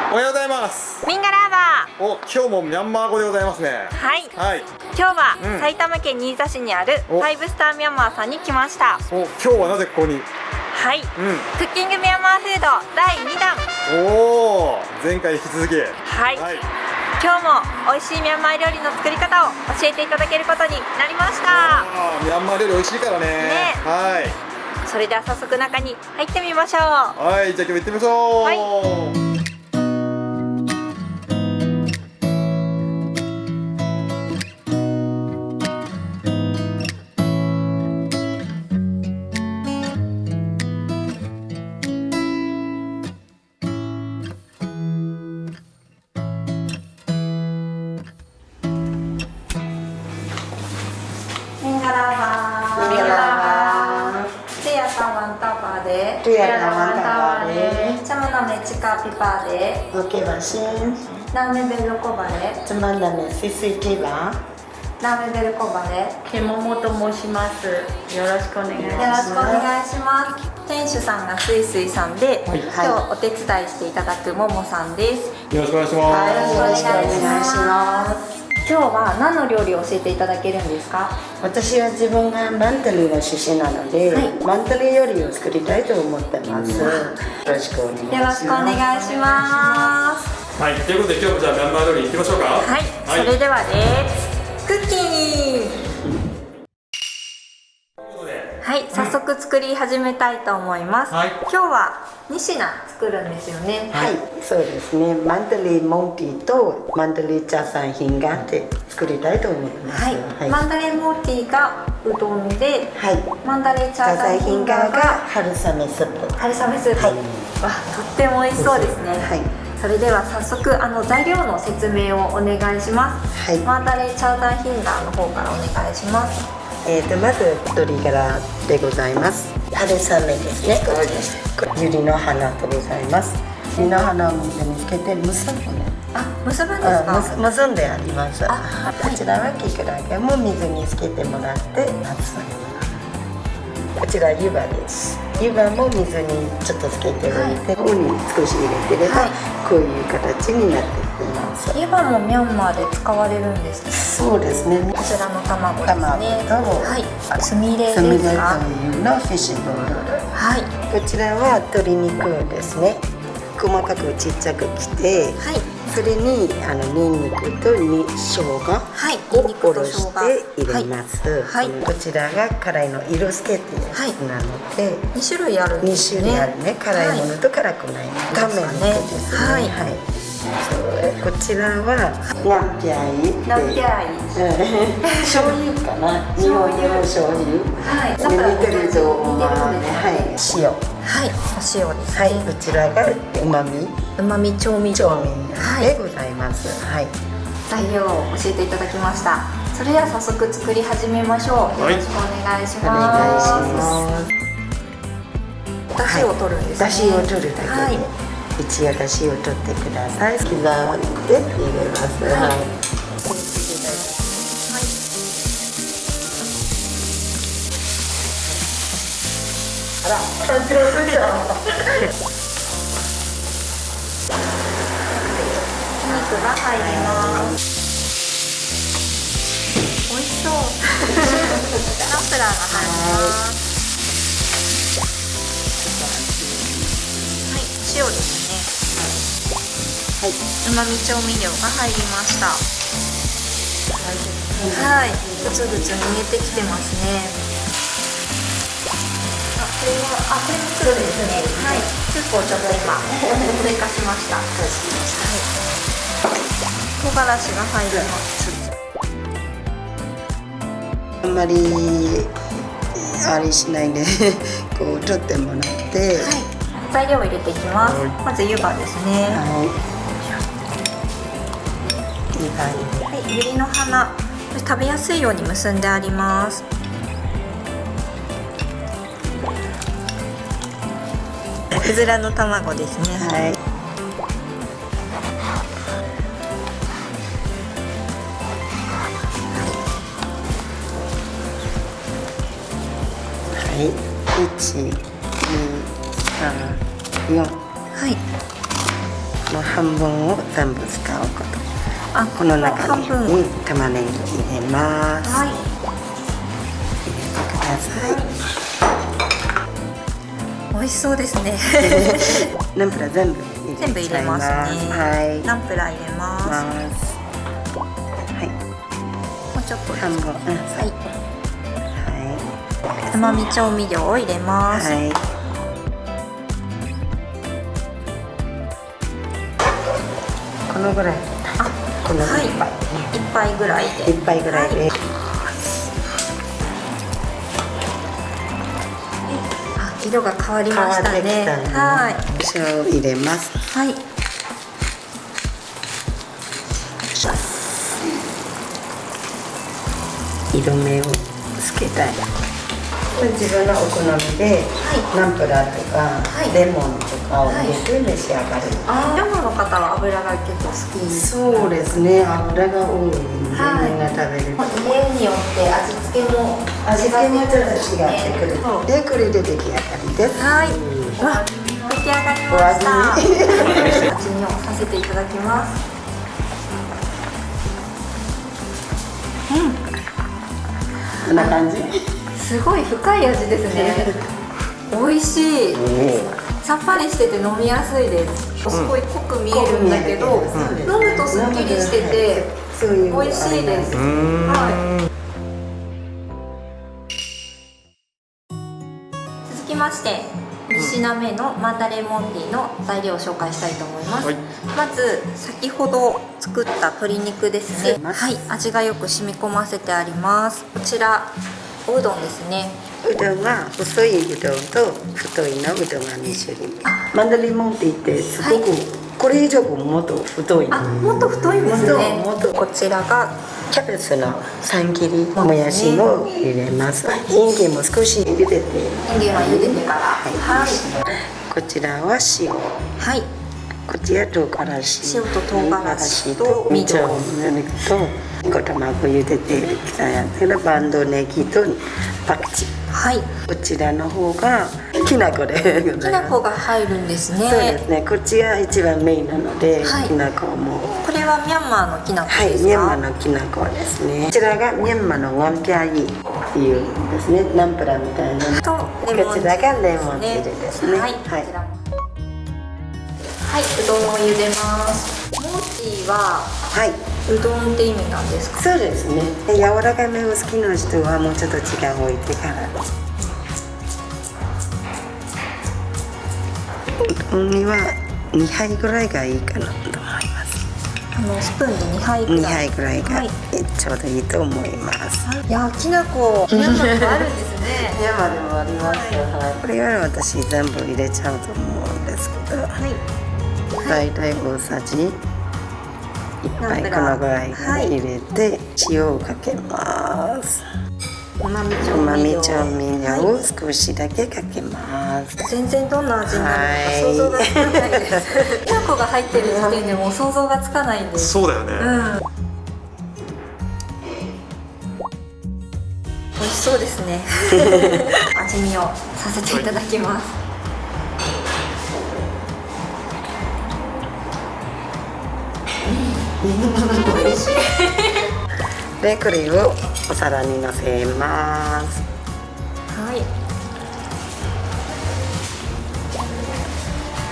おはようございます。ミンガラーバお、今日もミャンマー語でございますね。ー。はい、はい。今日はうん埼玉県新座市にあるおファイブスターミャンマーさんに来ました。お、今日はなぜここに。はい、クッキングミャンマーフード第2弾。おお、前回引き続き。はい、はい。今日も美味しいミャンマー料理の作り方を教えていただけることになりました。あー、ミャンマー料理美味しいからね。ねはい。それでは早速中に入ってみましょう。はい、じゃあ今日行ってみましょう。はい。ミンガラーバー。ミンガラーバー。テヤタワンタバーで。テヤタワンタバーで。チャムナメチカピパーで。Oke Basin, ナメベルコバレ。 teman dan CCTV。ナメベルコバレ。ケモモと申します。よろしくお願いしよろます。しくお願いします。店主さんがスイスイさんで、はい今日お手伝いしていただくももさんです。よろしくお願いします。よろしくお願いしますよろしくお願いします。今日は何の料理を教えていただけるんですか？私は自分がマンタリーの出身なので、はいマンタリー料理を作りたいと思ってます。よろしくお願いします。よろしくお願いします。はい、ということで今日もじゃあミャンマー料理行きましょうか。はい、それではですクッキンはい、早速作り始めたいと思います。はい今日は2品作るんですよね。はい、そうですね。マンタリーモンティとマンタリーチャーサンヒンガって作りたいと思います。はい、マンダレンモーティーがうどんで、はい。マンダレチチャーサャーサインヒンガヒンガーがが春雨スープ。春雨スープ、はいわ、とっても美味しそうですね。はい。それでは早速材料の説明をお願いします。はいマンダレチャーサイヒンガーの方からお願いします。まず鶏ガラでございます。春雨ですね。ユリの花とございます。ユリの花を水につけて結ぶね。あ、結ぶんですか？結んであります。あこちらはキクラゲも水につけてもらってます。こちら湯葉です。湯葉も水にちょっとつけておいて、ここに少し入れてれば、はいこういう形になっています。湯葉もミャンマーで使われるんですか？そうですね。こちらの卵ですね。卵とはい、つみれスミレとですか？いうのフィッシュボール。はい、こちらは鶏肉ですね。細かくちっちゃく切って、はい、それにニンニクと生姜はい、をニンニクとおろし生姜て入れます。はいこちらが辛いの色付けっていうやつなので、 2種類あるんで2すね。種類あるね。辛いものと辛くないもの。タメ肉ですね。はいそうこちらはナンピャイって。ナンピャイ醤油かな。日本でも醤油。はい、似てると思う。はい、塩。はい、お塩ですはい、ね。こちらがうまみうまみ調味料調味でございます。はい。材料を教えていただきました。それでは早速作り始めましょう。よろしくお願いしお願いします。ます。だしを取るんですね。だしを取るだけで、はい、一応だしを取ってください。刻んで入れます。はい。あら、上手じゃん。お肉が入ります。美味しそう。ナンプラーが入ります。はい、塩ですね。はい。うまみ調味料が入りました。はい、ぐつぐつ煮えてきてますね。これもスープですね。はい、スープをちょっと今追加しました。はい、唐辛子が入ります。あんまりあれしないでこう取ってもらって、はい、材料を入れていきます。まず湯葉ですね。はい。いい感じ。はい、ユリの花、食べやすいように結んであります。うずらの卵ですね。はい。はい。1、2、3、4。はい。もう半分を全部使うこと。あ、この中半に分。玉ねぎ入れます。はい。入れてください。美味しそうですね。ナンプラー全部全部入れますね。はい。ナンプラー入れます。はい。もうちょっとです半分。か。はい。はうまみ調味料を入れまい。す。はい。このぐらい。あ、このはい。一杯。一杯ぐらいで。一杯ぐらいで。あ、色が変わりましたね。はい。塩を入れます。はい。色目をつけたい。自分のお好みで、ナンプラーとか、レモンとかを入れて召し上がる。あ、山の方は油が結構好き。そうですね、油が多いんで、みんな食べる。家によって味付けも味付けもちょっと違ってくる。で、これで出来上がりです。はい。わ、出来上がりました。味見をさせていただきます。こんな感じ。すごい深い味ですね。美味しい。さっぱりしてて飲みやすいです。すごい濃く見えるんだけど、飲むとすっきりしてて美味しいです。はい。続きまして2品目のマンダレモンティーの材料を紹介したいと思います。はい。まず先ほど作った鶏肉ですね。はい、味がよく染み込ませてあります。こちらおうどんですね。うどんは細いうどんと太いのうどんが2種類。マンダレモンティーってすごく、これ以上もっと太い。あ、もっと太いんですね。もっとこちらがキャベツの三切りもやしも入れます。インゲンも少し茹でて。インゲンは茹でてから。はい。こちらは塩。はい。こちら唐辛子。塩と唐辛子とみそ、肉と小卵茹でてきたやつがバンドネギとパクチー。はい。こちらの方がきな粉で。きな粉が入るんですね。そうですね。こっちが一番メインなので、はい、きな粉も。これはミャンマーのきな粉はい、ですか？ミャンマーのきな粉ですね。こちらがミャンマーのワンピャイっていうんですね。ナンプラーみたいな。とレモンこちらがレモン汁ですね。はい。こちらも。はい、うどんを茹でます。モーチーははい。うどんって意味なんですか？そうですね。柔らかめを好きな人はもうちょっと時間を置いてから。うどんには2杯ぐらいがいいかなと思います。スプーンで2杯ぐらい。2杯ぐらいが、はい、ちょうどいいと思います。いや、きな粉ミャンマーでもあるんですね。ミャンマーでもあります。はい。これは私全部入れちゃうと思うんですけど。はい。だいたい大さじ1杯このぐらい入れて、塩をかけます。うまみ調味料を少しだけかけます。全然どんな味になるのか想像がつかないです。きな粉が入ってる時点でもう想像がつかないんです。そうだよね。美味しそうですね。味見をさせていただきます。美味しい。で、これをお皿にのせます。はい。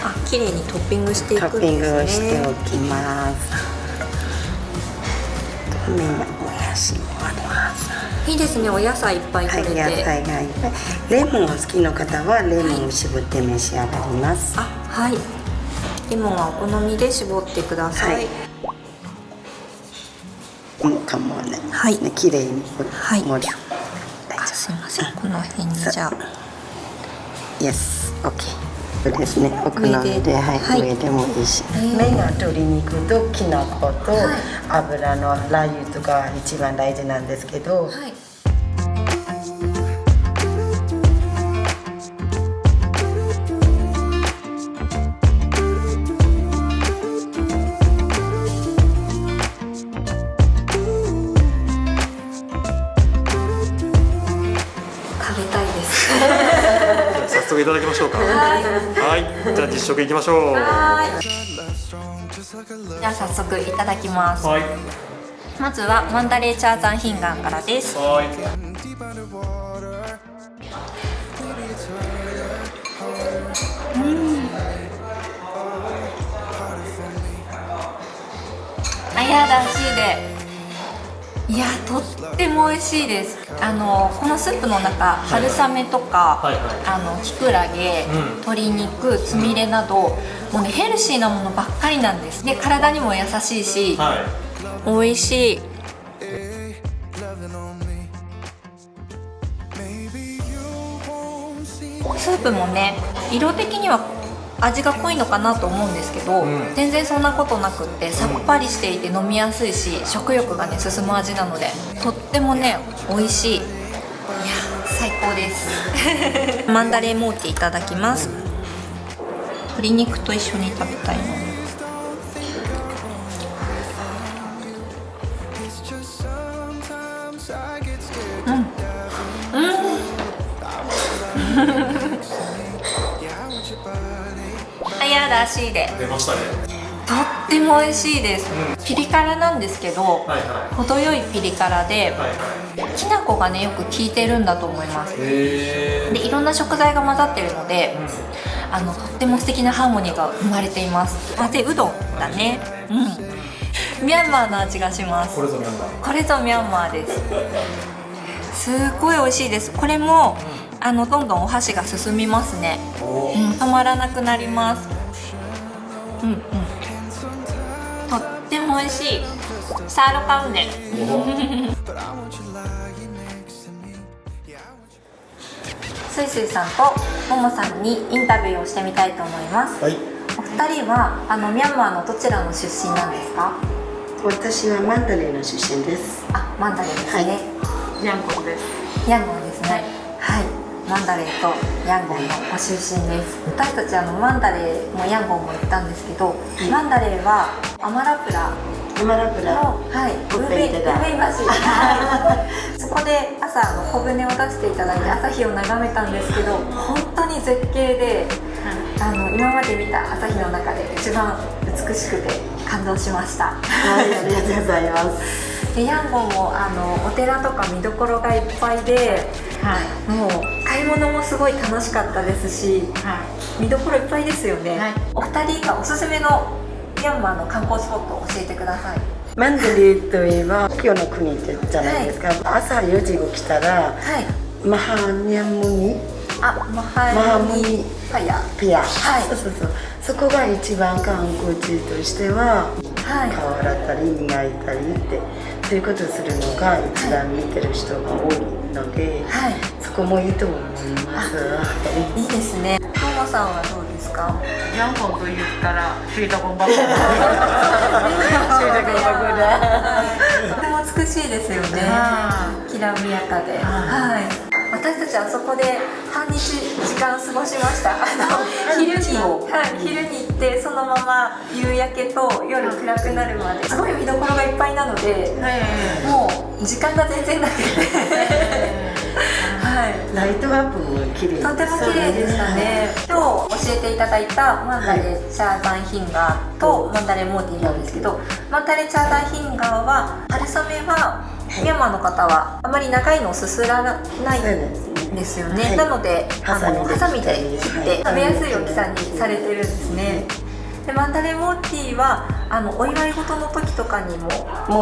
あ、綺麗にトッピングしていくんですね。トッピングをしておきます。みんなもやしもあります。いいですね。お野菜いっぱい取れて。はい、野菜がいっぱい。レモンを好きな方はレモンを絞って召し上がります。あ、はい。レモンはお好みで絞ってください。はい、かもね。はい。ね、綺麗にはい。盛り。すいません。この辺にじゃあ。Yes, OK。そうですね。お好みで、はい、上でもいいし。メインは鶏肉ときな粉と油のラー油とか一番大事なんですけど。はい。早速いいただきましょうか。はいじゃあ実食いきましょう。じゃあ早速いただきます。はい。まずはマンダレーチャーザンヒンガンからです。はい。あやだしで、いやとっても美味しいです。このスープの中、春雨とか、キクラゲ、鶏肉、つみれなど、もうねヘルシーなものばっかりなんです。で体にも優しいし、美味しい。スープもね、色的には味が濃いのかなと思うんですけど、全然そんなことなくってさっぱりしていて飲みやすいし、食欲がね進む味なのでとってもね美味しい。いや最高ですマンダレーモーティいただきます。鶏肉と一緒に食べたいの。あやだしで出ましたね。とっても美味しいです。ピリ辛なんですけど、程よいピリ辛で、きな粉がねよく効いてるんだと思います。でいろんな食材が混ざってるので、とっても素敵なハーモニーが生まれています。混ぜうどんだね。ミャンマーの味がします。これぞミャンマーです。すごい美味しいです。これもどんどんお箸が進みますね。止まらなくなります。とっても美味しい。サーロカウンデスイスイさんとももさんにインタビューをしてみたいと思います。お二人はミャンマーのどちらの出身なんですか？私はマンダレーの出身です。マンダレーですね。ヤンゴンです。ヤンゴンですね。はい。マンダレーとヤンゴンのご出身です。私たちマンダレーもヤンゴンも行ったんですけど、マンダレーはアマラプラのウーベイ橋、そこで朝小舟を出していただいて朝日を眺めたんですけど、本当に絶景で、今まで見た朝日の中で一番美しくて感動しました。ありがとうございます。でヤンゴンもお寺とか見どころがいっぱいで、もう買い物もすごい楽しかったですし、見どころいっぱいですよね。お二人がおすすめのミャンマーの観光スポットを教えてください。マンダレーといえば故郷の国じゃないですか。朝4時起きたら、マハニャムニマハニパヤピア、そこが一番観光地としては変わらったり磨いたりってそういうことをするのが一番見てる人が多いので、そこもいいと思います。いいですね。ももさんはどうですか？ヤンゴンと言ったらシータゴンバッグ。とても美しいですよね。きらびやかで。私たちはそこで半日時間過ごしました。昼に行ってそのまま夕焼けと夜暗くなるまですごい見どころがいっぱいなので、もう時間が全然なくてライトアップも綺麗です。とても綺麗でしたね。今日教えていただいたマンダレーチャーザンヒンガーとマンダレーモーティーなんですけど、マンダレーチャーザンヒンガーは春雨はミャンマーの方はあまり長いのをすすらないんですよね。なのでハサミで切って食べやすい大きさにされてるんですね。でマンダレーモーティーはお祝い事の時とかにも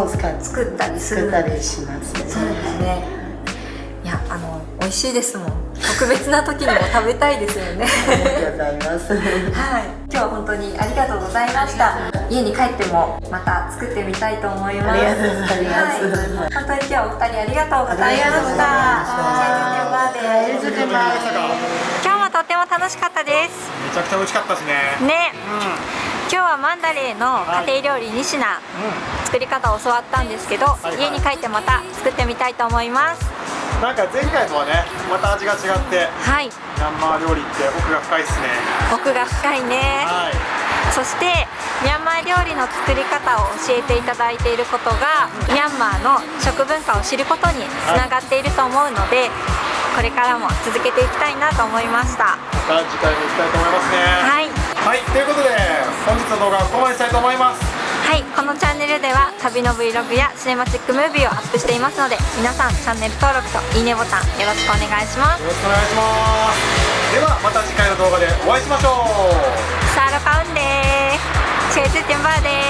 作ったりする。作ったりしますね。そうですね。いや美味しいですもん。特別な時にも食べたいですよね。ありがとうございます。今日は本当にありがとうございました。家に帰ってもまた作ってみたいと思います。ありがとうございます。本当に今日はお二人ありがとうございました。今日もとっても楽しかったです。めちゃくちゃ美味しかったですね。今日はマンダレーの家庭料理2品、作り方を教わったんですけど、家に帰ってまた作ってみたいと思います。なんか前回とはね、また味が違って、ミャンマー料理って奥が深いですね。奥が深いね。そしてミャンマー料理の作り方を教えていただいていることが、ミャンマーの食文化を知ることにつながっていると思うので、これからも続けていきたいなと思いました。また次回も行きたいと思いますね。はい、はい、ということで本日の動画はここまでしたいと思います。はい、このチャンネルでは旅の Vlog やシネマチックムービーをアップしていますので、皆さんチャンネル登録といいねボタンよろしくお願いします。よろしくお願いします。ではまた次回の動画でお会いしましょう。下次见吧嘞，下次见吧嘞。